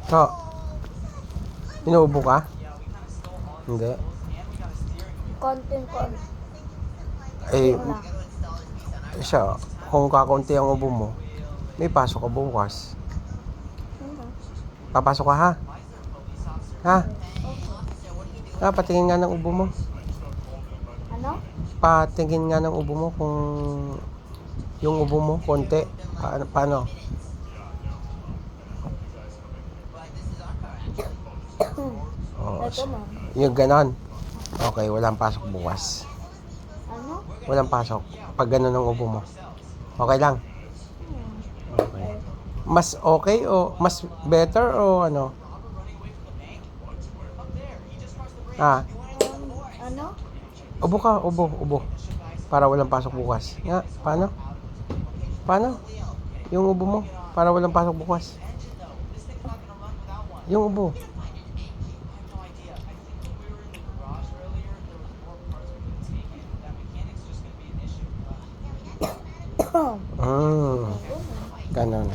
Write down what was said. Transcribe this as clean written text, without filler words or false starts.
So, inuubo ka? Hindi. Konting-konti Eh, lang. siya, kung kakaunti ang ubo mo, may pasok ka bukas. Papasok ka ha? Ha? Ha, patingin nga ng ubo mo. Ano? Patingin nga ng ubo mo kung yung ubo mo, konti. Paano? Oh, Ito na. yung ganon. Okay, walang pasok bukas. Ano? Walang pasok. Pag ganon ang ubo mo. Okay lang. Okay. Mas okay o mas better o ano? Ah, Ano? ubo ka, ubo. Para walang pasok bukas. Nga, paano? Paano? Yung ubo mo, para walang pasok bukas. Yung ubo. Ganon.